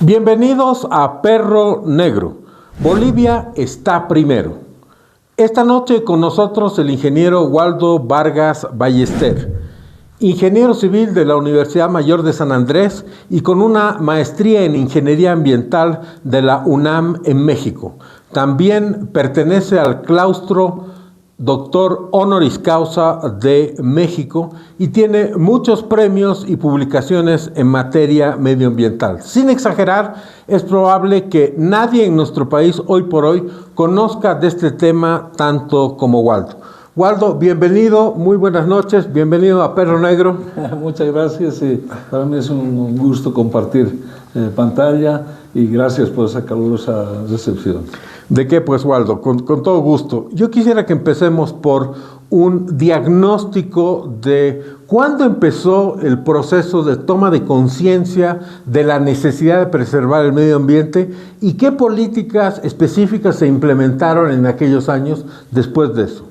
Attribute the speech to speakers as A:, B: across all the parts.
A: Bienvenidos a Perro Negro. Bolivia está primero. Esta noche con nosotros el ingeniero Waldo Vargas Ballester, ingeniero civil de la Universidad Mayor de San Andrés y con una maestría en Ingeniería Ambiental de la UNAM en México. También pertenece al claustro Doctor Honoris Causa de México y tiene muchos premios y publicaciones en materia medioambiental. Sin exagerar, es probable que nadie en nuestro país hoy por hoy conozca de este tema tanto como Waldo. Waldo, bienvenido, muy buenas noches, bienvenido a Perro Negro.
B: Muchas gracias, para mí es un gusto compartir pantalla y gracias por esa calurosa recepción.
A: ¿De qué pues, Waldo? Con todo gusto. Yo quisiera que empecemos por un diagnóstico de cuándo empezó el proceso de toma de conciencia de la necesidad de preservar el medio ambiente y qué políticas específicas se implementaron en aquellos años después de eso.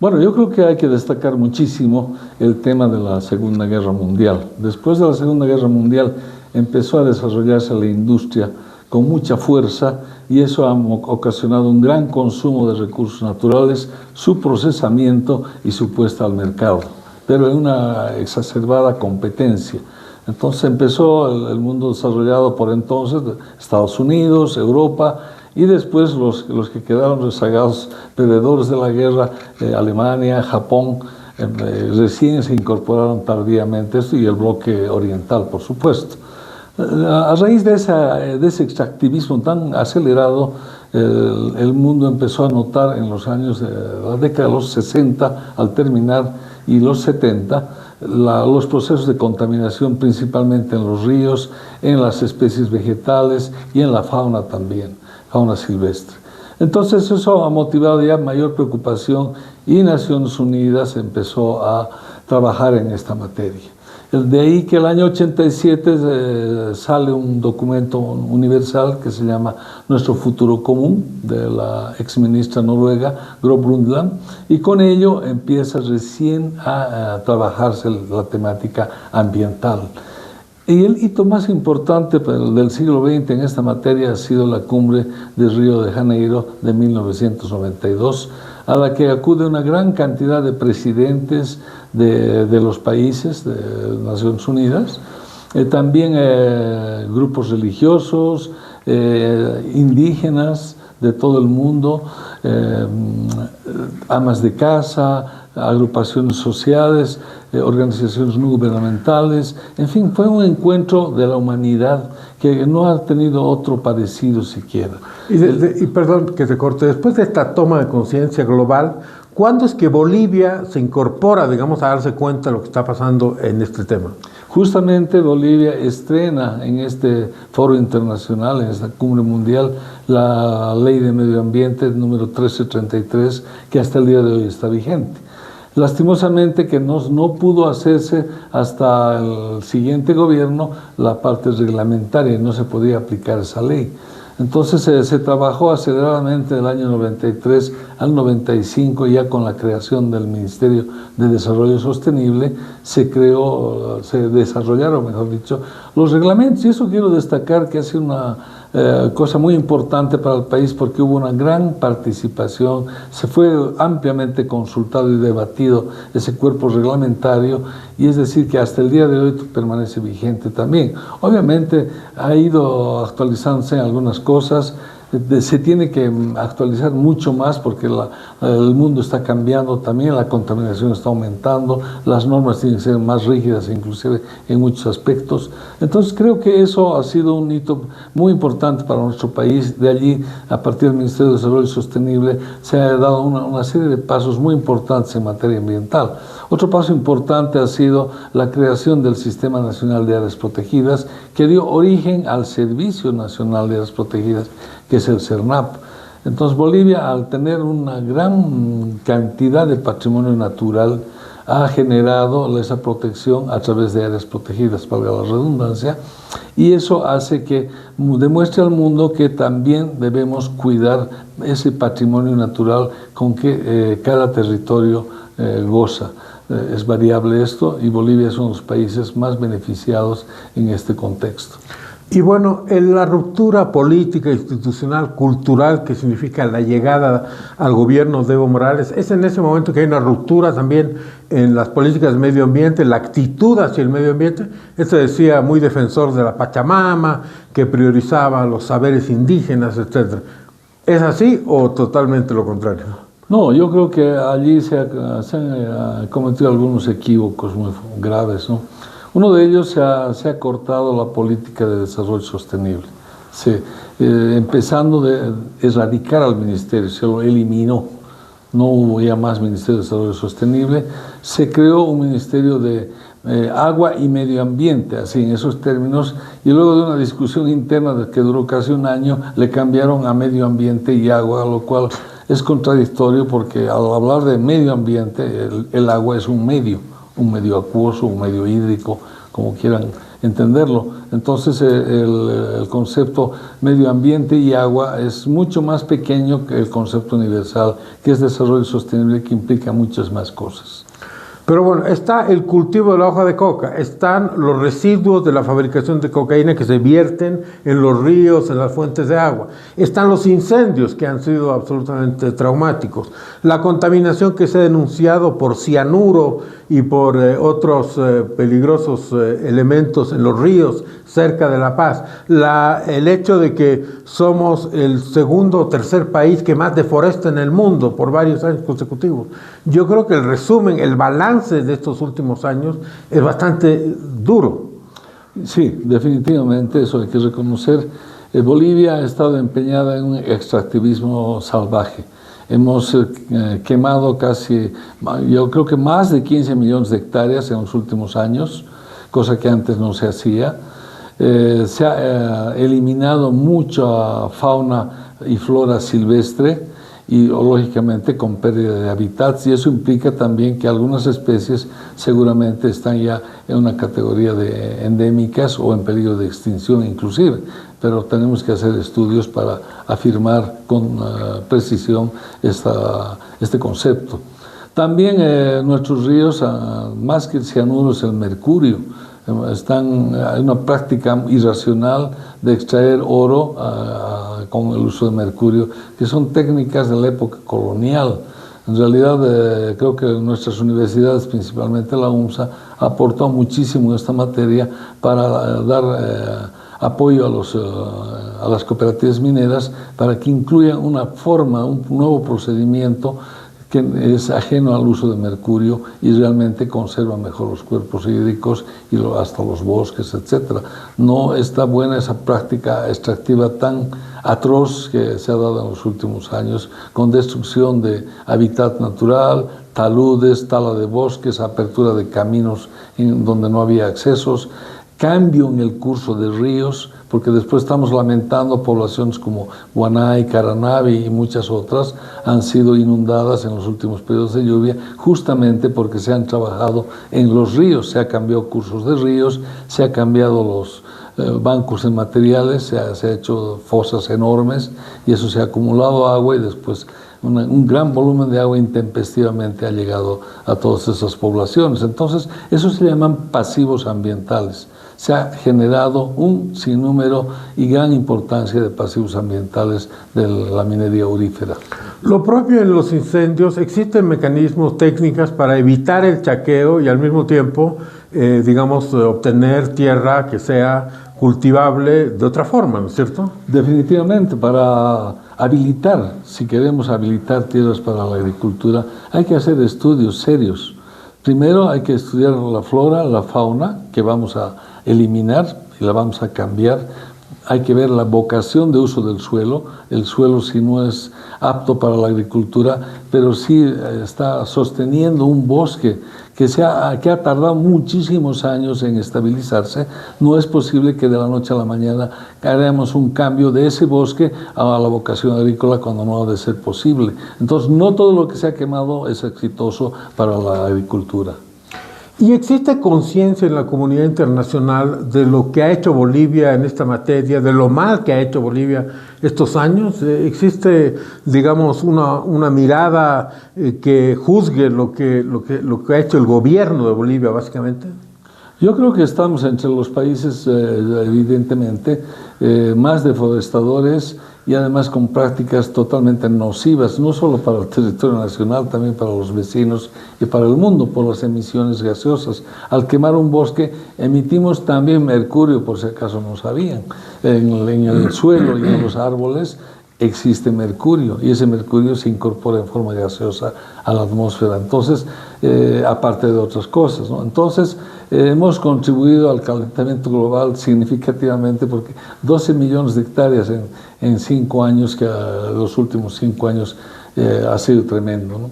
B: Bueno, yo creo que hay que destacar muchísimo el tema de la Segunda Guerra Mundial. Después de la Segunda Guerra Mundial empezó a desarrollarse la industria con mucha fuerza y eso ha ocasionado un gran consumo de recursos naturales, su procesamiento y su puesta al mercado, pero en una exacerbada competencia. Entonces empezó el mundo desarrollado por entonces, Estados Unidos, Europa, y después los que quedaron rezagados, perdedores de la guerra, Alemania, Japón, recién se incorporaron tardíamente esto y el bloque oriental, por supuesto. A raíz de ese extractivismo tan acelerado, el mundo empezó a notar en los años de la década de los 60, al terminar, y los 70, los procesos de contaminación principalmente en los ríos, en las especies vegetales y en la fauna también, fauna silvestre. Entonces eso ha motivado ya mayor preocupación y Naciones Unidas empezó a trabajar en esta materia. De ahí que el año 87 sale un documento universal que se llama Nuestro Futuro Común, de la exministra noruega Gro Brundtland, y con ello empieza recién a trabajarse la temática ambiental. Y el hito más importante del siglo XX en esta materia ha sido la cumbre de Río de Janeiro de 1992, a la que acude una gran cantidad de presidentes de los países de Naciones Unidas, también grupos religiosos, indígenas de todo el mundo, amas de casa, agrupaciones sociales, organizaciones no gubernamentales, en fin, fue un encuentro de la humanidad que no ha tenido otro parecido siquiera.
A: Y perdón que te corte, después de esta toma de conciencia global, ¿cuándo es que Bolivia se incorpora, digamos, a darse cuenta de lo que está pasando en este tema?
B: Justamente Bolivia estrena en este foro internacional, en esta cumbre mundial, la Ley de Medio Ambiente número 1333, que hasta el día de hoy está vigente. Lastimosamente que no pudo hacerse hasta el siguiente gobierno la parte reglamentaria y no se podía aplicar esa ley. Entonces se trabajó aceleradamente del año 93 al 95, ya con la creación del Ministerio de Desarrollo Sostenible, se desarrollaron, mejor dicho, los reglamentos. Y eso quiero destacar que ha sido una cosa muy importante para el país porque hubo una gran participación, se fue ampliamente consultado y debatido ese cuerpo reglamentario y es decir que hasta el día de hoy permanece vigente también. Obviamente ha ido actualizándose en algunas cosas, se tiene que actualizar mucho más porque el mundo está cambiando también, la contaminación está aumentando, las normas tienen que ser más rígidas inclusive en muchos aspectos. Entonces creo que eso ha sido un hito muy importante para nuestro país. De allí, a partir del Ministerio de Desarrollo Sostenible, se ha dado una serie de pasos muy importantes en materia ambiental. Otro paso importante ha sido la creación del Sistema Nacional de Áreas Protegidas, que dio origen al Servicio Nacional de Áreas Protegidas, que es el CERNAP. Entonces Bolivia, al tener una gran cantidad de patrimonio natural, ha generado esa protección a través de áreas protegidas, valga la redundancia, y eso hace que demuestre al mundo que también debemos cuidar ese patrimonio natural con que cada territorio goza. Es variable esto y Bolivia es uno de los países más beneficiados en este contexto.
A: Y bueno, en la ruptura política, institucional, cultural que significa la llegada al gobierno de Evo Morales, es en ese momento que hay una ruptura también en las políticas de medio ambiente, la actitud hacia el medio ambiente. Este decía muy defensor de la Pachamama, que priorizaba los saberes indígenas, etc. ¿Es así o totalmente lo contrario?
B: No, yo creo que allí se han cometido algunos equívocos muy graves, ¿no? Uno de ellos se ha cortado la política de desarrollo sostenible, empezando de erradicar al ministerio, se lo eliminó, no hubo ya más Ministerio de Desarrollo Sostenible, se creó un Ministerio de Agua y Medio Ambiente, así en esos términos, y luego de una discusión interna que duró casi un año, le cambiaron a Medio Ambiente y Agua, lo cual es contradictorio porque al hablar de medio ambiente, el agua es un medio acuoso, un medio hídrico, como quieran entenderlo. Entonces el concepto medio ambiente y agua es mucho más pequeño que el concepto universal, que es desarrollo sostenible, que implica muchas más cosas.
A: Pero bueno, está el cultivo de la hoja de coca, están los residuos de la fabricación de cocaína que se vierten en los ríos, en las fuentes de agua, están los incendios que han sido absolutamente traumáticos, la contaminación que se ha denunciado por cianuro y por otros peligrosos elementos en los ríos cerca de La Paz, el hecho de que somos el segundo o tercer país que más deforesta en el mundo por varios años consecutivos. Yo creo que el resumen, el balance de estos últimos años es bastante duro.
B: Sí, definitivamente, eso hay que reconocer. Bolivia ha estado empeñada en un extractivismo salvaje. Hemos quemado casi, yo creo que más de 15 millones de hectáreas en los últimos años, cosa que antes no se hacía. Se ha eliminado mucha fauna y flora silvestre y lógicamente con pérdida de hábitats, y eso implica también que algunas especies seguramente están ya en una categoría de endémicas o en peligro de extinción inclusive, pero tenemos que hacer estudios para afirmar con precisión este concepto. También nuestros ríos, más que el cianuro, es el mercurio. Hay una práctica irracional de extraer oro con el uso de mercurio, que son técnicas de la época colonial. En realidad, creo que nuestras universidades, principalmente la UNSA, ha aportado muchísimo en esta materia para dar apoyo a las cooperativas mineras para que incluyan una forma, un nuevo procedimiento que es ajeno al uso de mercurio y realmente conserva mejor los cuerpos hídricos y hasta los bosques, etc. No está buena esa práctica extractiva tan atroz que se ha dado en los últimos años, con destrucción de hábitat natural, taludes, tala de bosques, apertura de caminos en donde no había accesos, cambio en el curso de ríos, porque después estamos lamentando poblaciones como Guanay, Caranavi y muchas otras han sido inundadas en los últimos periodos de lluvia, justamente porque se han trabajado en los ríos, se ha cambiado cursos de ríos, se ha cambiado los bancos de materiales, se ha hecho fosas enormes y eso se ha acumulado agua y después un gran volumen de agua intempestivamente ha llegado a todas esas poblaciones. Entonces, eso se llaman pasivos ambientales. Se ha generado un sinnúmero y gran importancia de pasivos ambientales de la minería aurífera.
A: Lo propio en los incendios, existen mecanismos, técnicas para evitar el chaqueo y al mismo tiempo, obtener tierra que sea cultivable de otra forma, ¿no es cierto?
B: Definitivamente, para habilitar, si queremos habilitar tierras para la agricultura, hay que hacer estudios serios. Primero hay que estudiar la flora, la fauna, que vamos a eliminar y la vamos a cambiar. Hay que ver la vocación de uso del suelo. El suelo, si no es apto para la agricultura, pero sí está sosteniendo un bosque que ha tardado muchísimos años en estabilizarse. No es posible que de la noche a la mañana hagamos un cambio de ese bosque a la vocación agrícola cuando no ha de ser posible. Entonces, no todo lo que se ha quemado es exitoso para la agricultura.
A: ¿Y existe conciencia en la comunidad internacional de lo que ha hecho Bolivia en esta materia, de lo mal que ha hecho Bolivia estos años? ¿Existe, una mirada que juzgue lo que ha hecho el gobierno de Bolivia, básicamente?
B: Yo creo que estamos entre los países, evidentemente, más deforestadores y además con prácticas totalmente nocivas, no solo para el territorio nacional, también para los vecinos y para el mundo, por las emisiones gaseosas. Al quemar un bosque, emitimos también mercurio, por si acaso no sabían. En el suelo y en los árboles existe mercurio, y ese mercurio se incorpora en forma gaseosa a la atmósfera. Entonces, aparte de otras cosas, ¿no? Entonces, hemos contribuido al calentamiento global significativamente, porque 12 millones de hectáreas en 5 años, que los últimos 5 años ha sido tremendo, ¿no?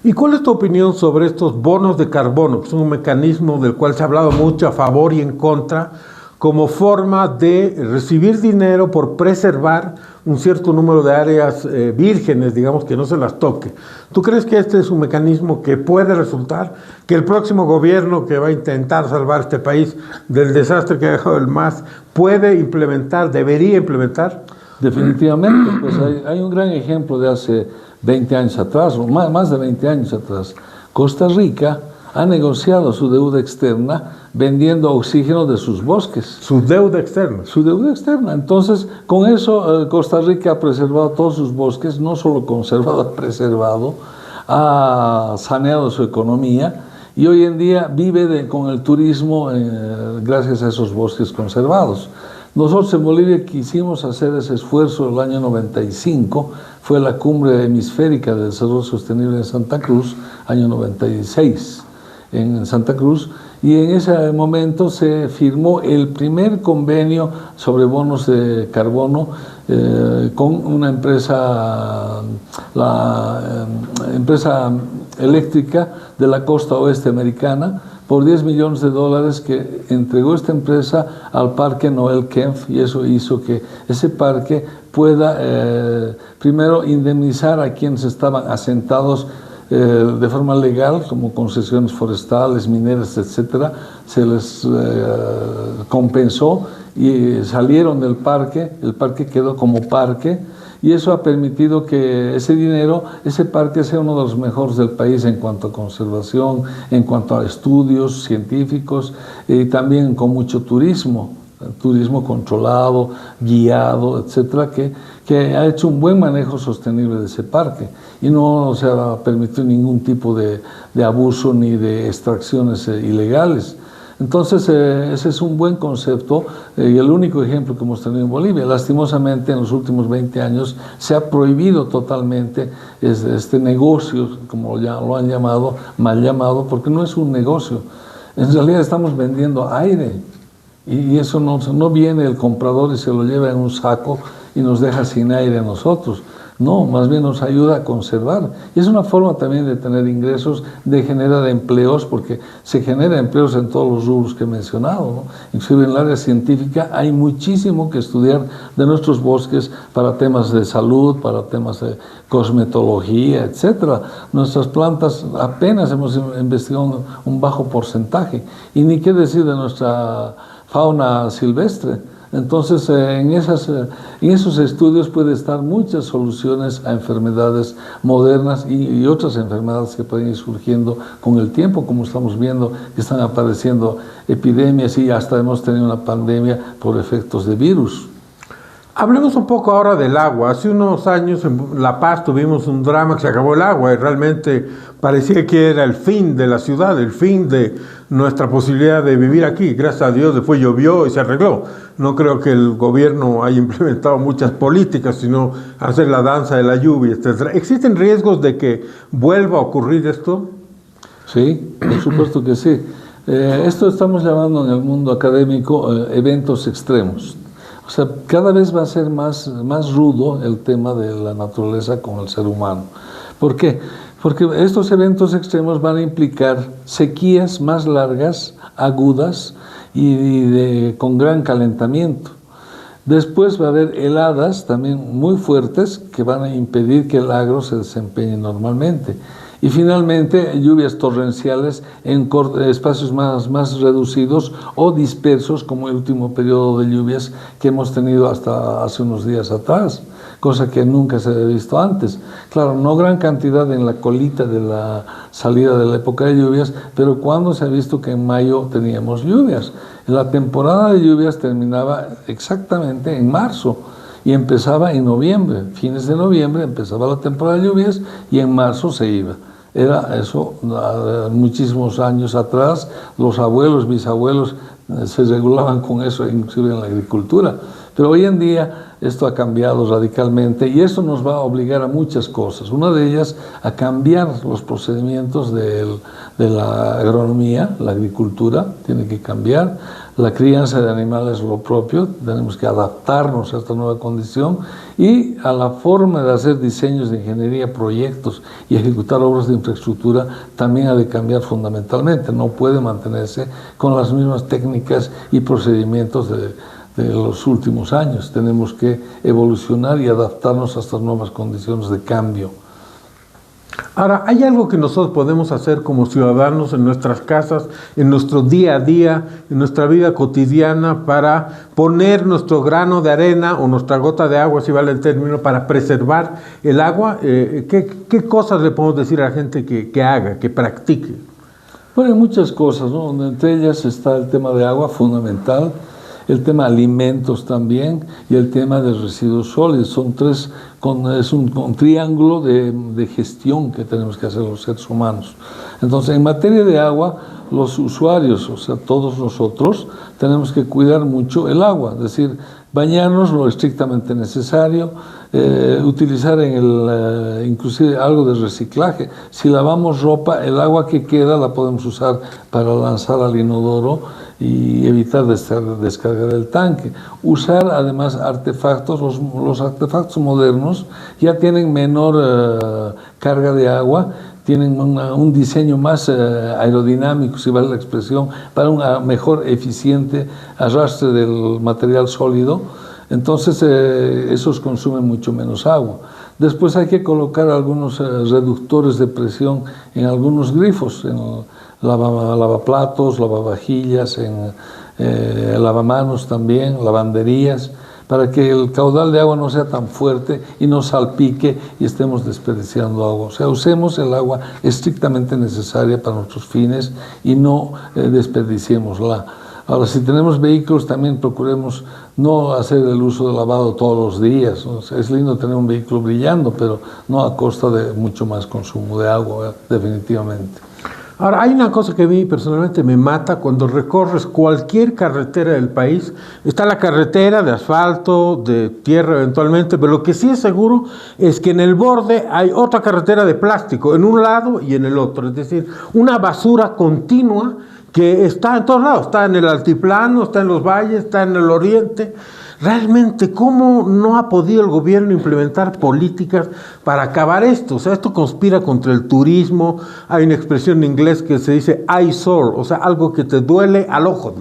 A: ¿Y cuál es tu opinión sobre estos bonos de carbono, que son un mecanismo del cual se ha hablado mucho a favor y en contra, como forma de recibir dinero por preservar un cierto número de áreas vírgenes, digamos, que no se las toque? ¿Tú crees que este es un mecanismo que puede resultar, que el próximo gobierno que va a intentar salvar este país del desastre que ha dejado el MAS puede implementar, debería implementar?
B: Definitivamente, pues hay un gran ejemplo de hace 20 años atrás, o más de 20 años atrás. Costa Rica ha negociado su deuda externa vendiendo oxígeno de sus bosques.
A: ¿Su deuda externa?
B: Su deuda externa. Entonces, con eso Costa Rica ha preservado todos sus bosques, no solo conservado, ha preservado, ha saneado su economía y hoy en día vive con el turismo gracias a esos bosques conservados. Nosotros en Bolivia quisimos hacer ese esfuerzo el año 95, fue la cumbre hemisférica de desarrollo sostenible en Santa Cruz, año 96, en Santa Cruz, y en ese momento se firmó el primer convenio sobre bonos de carbono con una empresa, la empresa eléctrica de la costa oeste americana, por $10 millones que entregó esta empresa al Parque Noel Kempff, y eso hizo que ese parque pueda primero indemnizar a quienes estaban asentados de forma legal, como concesiones forestales, mineras, etcétera. Se les compensó y salieron del parque, el parque quedó como parque, y eso ha permitido que ese dinero, ese parque sea uno de los mejores del país en cuanto a conservación, en cuanto a estudios científicos, y también con mucho turismo controlado, guiado, etcétera, que ha hecho un buen manejo sostenible de ese parque y no se ha permitido ningún tipo de abuso ni de extracciones ilegales. Entonces, ese es un buen concepto y el único ejemplo que hemos tenido en Bolivia. Lastimosamente, en los últimos 20 años se ha prohibido totalmente este negocio, como ya lo han llamado, mal llamado, porque no es un negocio. En realidad estamos vendiendo aire y eso no viene el comprador y se lo lleva en un saco y nos deja sin aire a nosotros. No, más bien nos ayuda a conservar. Y es una forma también de tener ingresos, de generar empleos, porque se generan empleos en todos los rubros que he mencionado, ¿no? Inclusive en el área científica hay muchísimo que estudiar de nuestros bosques para temas de salud, para temas de cosmetología, etc. Nuestras plantas apenas hemos investigado un bajo porcentaje. Y ni qué decir de nuestra fauna silvestre. Entonces, en esos estudios puede estar muchas soluciones a enfermedades modernas y otras enfermedades que pueden ir surgiendo con el tiempo, como estamos viendo que están apareciendo epidemias y hasta hemos tenido una pandemia por efectos de virus.
A: Hablemos un poco ahora del agua. Hace unos años en La Paz tuvimos un drama que se acabó el agua y realmente parecía que era el fin de la ciudad, el fin de nuestra posibilidad de vivir aquí. Gracias a Dios después llovió y se arregló. No creo que el gobierno haya implementado muchas políticas, sino hacer la danza de la lluvia, etc. ¿Existen riesgos de que vuelva a ocurrir esto?
B: Sí, por supuesto que sí. Esto estamos llamando en el mundo académico eventos extremos. O sea, cada vez va a ser más rudo el tema de la naturaleza con el ser humano. ¿Por qué? Porque estos eventos extremos van a implicar sequías más largas, agudas y con gran calentamiento. Después va a haber heladas también muy fuertes que van a impedir que el agro se desempeñe normalmente. Y finalmente, lluvias torrenciales en espacios más reducidos o dispersos, como el último periodo de lluvias que hemos tenido hasta hace unos días atrás, cosa que nunca se había visto antes. Claro, no gran cantidad en la colita de la salida de la época de lluvias, pero cuando se ha visto que en mayo teníamos lluvias. La temporada de lluvias terminaba exactamente en marzo y empezaba en noviembre. Fines de noviembre empezaba la temporada de lluvias y en marzo se iba. Era eso, muchísimos años atrás, los abuelos, bisabuelos se regulaban con eso, inclusive en la agricultura. Pero hoy en día esto ha cambiado radicalmente y esto nos va a obligar a muchas cosas. Una de ellas, a cambiar los procedimientos de la agronomía, la agricultura tiene que cambiar, la crianza de animales lo propio, tenemos que adaptarnos a esta nueva condición y a la forma de hacer diseños de ingeniería, proyectos y ejecutar obras de infraestructura también ha de cambiar fundamentalmente. No puede mantenerse con las mismas técnicas y procedimientos de los últimos años. Tenemos que evolucionar y adaptarnos a estas nuevas condiciones de cambio.
A: Ahora, ¿hay algo que nosotros podemos hacer como ciudadanos en nuestras casas, en nuestro día a día, en nuestra vida cotidiana, para poner nuestro grano de arena o nuestra gota de agua, si vale el término, para preservar el agua? ¿Qué cosas le podemos decir a la gente que haga, que practique?
B: Bueno, hay muchas cosas, ¿no? Entre ellas está el tema de agua, fundamental, el tema de alimentos también y el tema de residuos sólidos. Son tres, es un triángulo de gestión que tenemos que hacer los seres humanos. Entonces, en materia de agua, los usuarios, o sea, todos nosotros, tenemos que cuidar mucho el agua, es decir, bañarnos lo estrictamente necesario, utilizar inclusive algo de reciclaje. Si lavamos ropa, el agua que queda la podemos usar para lanzar al inodoro y evitar descargar el tanque. Usar además artefactos, los artefactos modernos ya tienen menor carga de agua, tienen un diseño más aerodinámico, si vale la expresión, para un mejor eficiente arrastre del material sólido. Entonces esos consumen mucho menos agua. Después hay que colocar algunos reductores de presión en algunos grifos, en lavaplatos, lavavajillas, en lavamanos también, lavanderías, para que el caudal de agua no sea tan fuerte y no salpique y estemos desperdiciando agua. O sea, usemos el agua estrictamente necesaria para nuestros fines y no desperdiciémosla. Ahora, si tenemos vehículos, también procuremos no hacer el uso de lavado todos los días. O sea, es lindo tener un vehículo brillando, pero no a costa de mucho más consumo de agua, definitivamente.
A: Ahora, hay una cosa que a mí personalmente me mata cuando recorres cualquier carretera del país. Está la carretera de asfalto, de tierra eventualmente, pero lo que sí es seguro es que en el borde hay otra carretera de plástico, en un lado y en el otro. Es decir, una basura continua que está en todos lados, está en el altiplano, está en los valles, está en el oriente. Realmente, ¿cómo no ha podido el gobierno implementar políticas para acabar esto? O sea, esto conspira contra el turismo. Hay una expresión en inglés que se dice eyesore, o sea, algo que te duele al ojo.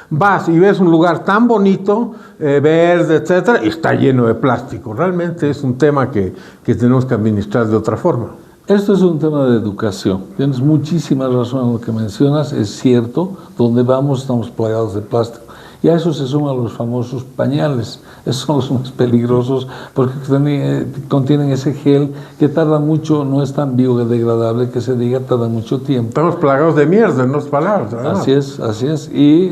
A: Vas y ves un lugar tan bonito, verde, etcétera, y está lleno de plástico. Realmente es un tema que tenemos que administrar de otra forma.
B: Esto es un tema de educación. Tienes muchísima razón en lo que mencionas. Es cierto, donde vamos estamos plagados de plástico. Y a eso se suman los famosos pañales. Esos son los más peligrosos porque contienen ese gel que tarda mucho, no es tan biodegradable que se diga, tarda mucho tiempo.
A: Estamos plagados de mierda, no es palabras.
B: Así es. Y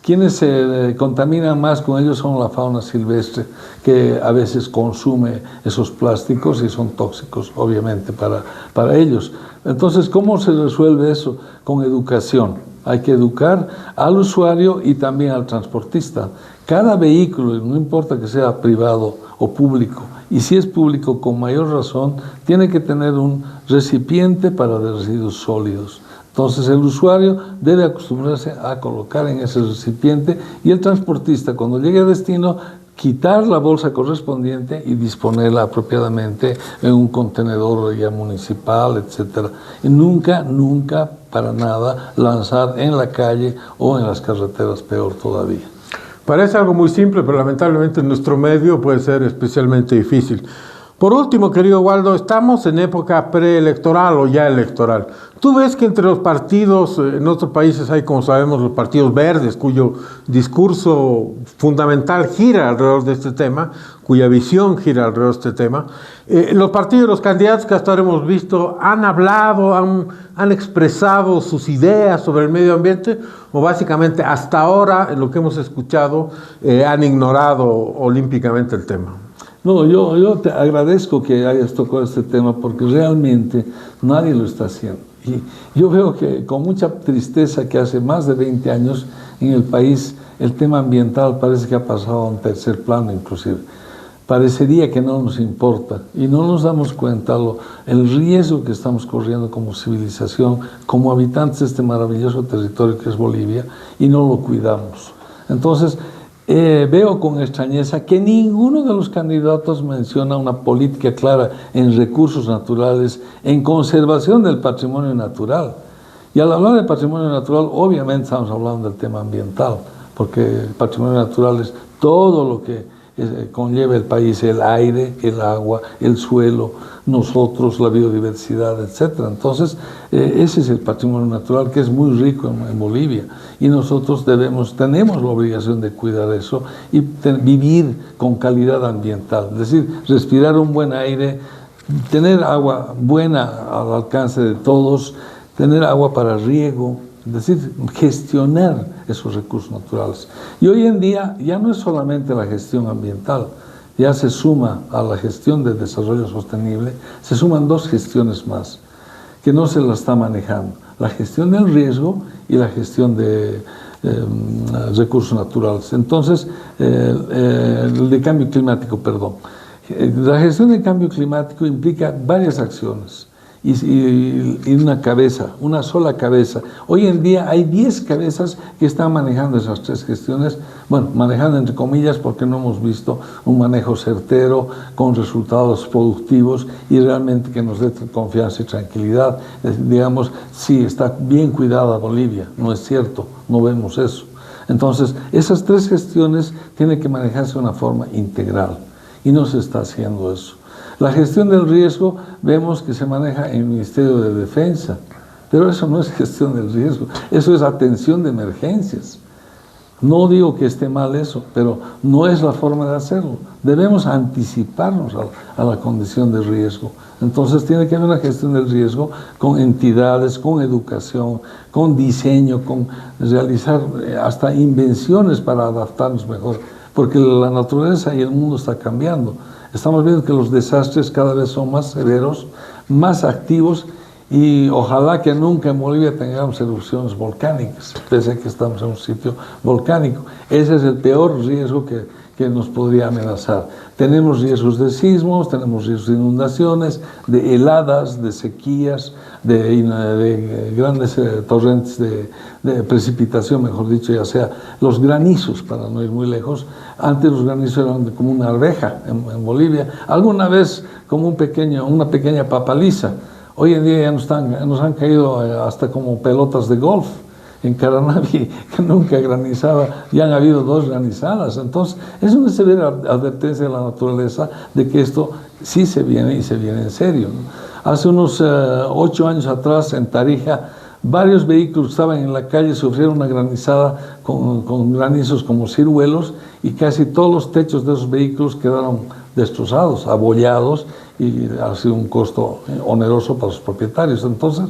B: quienes se contaminan más con ellos son la fauna silvestre, que a veces consume esos plásticos y son tóxicos, obviamente, para ellos. Entonces, ¿cómo se resuelve eso? Con educación. Hay que educar al usuario y también al transportista. Cada vehículo, no importa que sea privado o público, y si es público con mayor razón, tiene que tener un recipiente para residuos sólidos. Entonces el usuario debe acostumbrarse a colocar en ese recipiente y el transportista, cuando llegue a destino, quitar la bolsa correspondiente y disponerla apropiadamente en un contenedor ya municipal, etc. Y nunca, para nada, lanzar en la calle o en las carreteras, peor todavía.
A: Parece algo muy simple, pero lamentablemente en nuestro medio puede ser especialmente difícil. Por último, querido Waldo, estamos en época preelectoral o ya electoral. Tú ves que entre los partidos, en otros países hay, como sabemos, los partidos verdes, cuyo discurso fundamental gira alrededor de este tema, cuya visión gira alrededor de este tema. Los partidos, los candidatos que hasta ahora hemos visto, han hablado, han expresado sus ideas sobre el medio ambiente, o básicamente hasta ahora, en lo que hemos escuchado, han ignorado olímpicamente el tema.
B: No, yo te agradezco que hayas tocado este tema porque realmente nadie lo está haciendo. Y yo veo que con mucha tristeza que hace más de 20 años en el país el tema ambiental parece que ha pasado a un tercer plano inclusive. Parecería que no nos importa y no nos damos cuenta el riesgo que estamos corriendo como civilización, como habitantes de este maravilloso territorio que es Bolivia, y no lo cuidamos. Entonces, veo con extrañeza que ninguno de los candidatos menciona una política clara en recursos naturales, en conservación del patrimonio natural. Y al hablar de patrimonio natural, obviamente estamos hablando del tema ambiental, porque el patrimonio natural es todo lo que conlleva el país, el aire, el agua, el suelo, nosotros, la biodiversidad, etc. Entonces, ese es el patrimonio natural que es muy rico en Bolivia y nosotros tenemos la obligación de cuidar eso y vivir con calidad ambiental, es decir, respirar un buen aire, tener agua buena al alcance de todos, tener agua para riego, es decir, gestionar esos recursos naturales. Y hoy en día ya no es solamente la gestión ambiental, ya se suma a la gestión de desarrollo sostenible, se suman dos gestiones más, que no se la está manejando, la gestión del riesgo y la gestión de recursos naturales. Entonces, el de cambio climático, perdón. La gestión del cambio climático implica varias acciones. Y una cabeza, una sola cabeza. Hoy en día hay 10 cabezas que están manejando esas tres gestiones, bueno, manejando entre comillas porque no hemos visto un manejo certero, con resultados productivos y realmente que nos dé confianza y tranquilidad. Digamos, sí, está bien cuidada Bolivia, no es cierto, no vemos eso. Entonces, esas tres gestiones tienen que manejarse de una forma integral y no se está haciendo eso. La gestión del riesgo vemos que se maneja en el Ministerio de Defensa, pero eso no es gestión del riesgo, eso es atención de emergencias. No digo que esté mal eso, pero no es la forma de hacerlo. Debemos anticiparnos a la condición de riesgo. Entonces tiene que haber una gestión del riesgo con entidades, con educación, con diseño, con realizar hasta invenciones para adaptarnos mejor, porque la naturaleza y el mundo está cambiando. Estamos viendo que los desastres cada vez son más severos, más activos y ojalá que nunca en Bolivia tengamos erupciones volcánicas, pese a que estamos en un sitio volcánico. Ese es el peor riesgo que nos podría amenazar. Tenemos riesgos de sismos, tenemos riesgos de inundaciones, de heladas, de sequías, de grandes torrentes de precipitación, mejor dicho, ya sea los granizos, para no ir muy lejos. Antes los granizos eran como una arveja en Bolivia, alguna vez como una pequeña papaliza. Hoy en día ya nos han caído hasta como pelotas de golf. En Caranavi, que nunca granizaba, ya han habido 2 granizadas. Entonces, es una severa advertencia de la naturaleza de que esto sí se viene y se viene en serio, ¿no? Hace unos 8 años atrás, en Tarija, varios vehículos estaban en la calle, sufrieron una granizada con granizos como ciruelos y casi todos los techos de esos vehículos quedaron destrozados, abollados, y ha sido un costo oneroso para los propietarios. Entonces,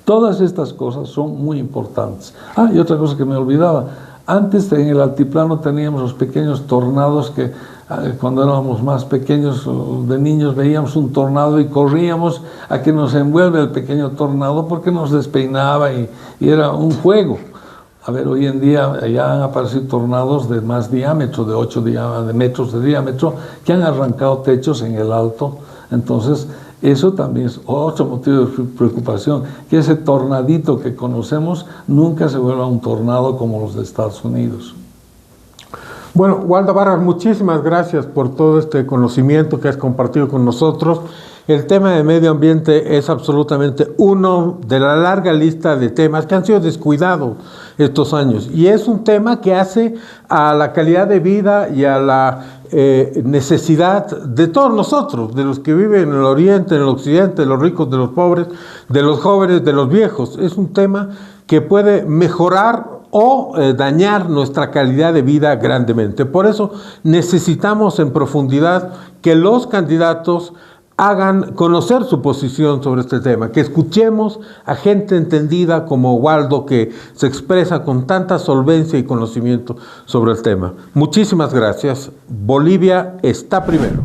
B: todas estas cosas son muy importantes. Y otra cosa que me olvidaba, antes en el altiplano teníamos los pequeños tornados que cuando éramos más pequeños de niños veíamos un tornado y corríamos a que nos envuelve el pequeño tornado porque nos despeinaba y era un juego. A ver, hoy en día ya han aparecido tornados de más diámetro, de 8 metros de diámetro, que han arrancado techos en el alto. Entonces, eso también es otro motivo de preocupación, que ese tornadito que conocemos nunca se vuelva un tornado como los de Estados Unidos.
A: Bueno, Waldo Vargas, muchísimas gracias por todo este conocimiento que has compartido con nosotros. El tema de medio ambiente es absolutamente uno de la larga lista de temas que han sido descuidados estos años. Y es un tema que hace a la calidad de vida y a la necesidad de todos nosotros, de los que viven en el oriente, en el occidente, de los ricos, de los pobres, de los jóvenes, de los viejos. Es un tema que puede mejorar o dañar nuestra calidad de vida grandemente. Por eso necesitamos en profundidad que los candidatos hagan conocer su posición sobre este tema, que escuchemos a gente entendida como Waldo, que se expresa con tanta solvencia y conocimiento sobre el tema. Muchísimas gracias. Bolivia está primero.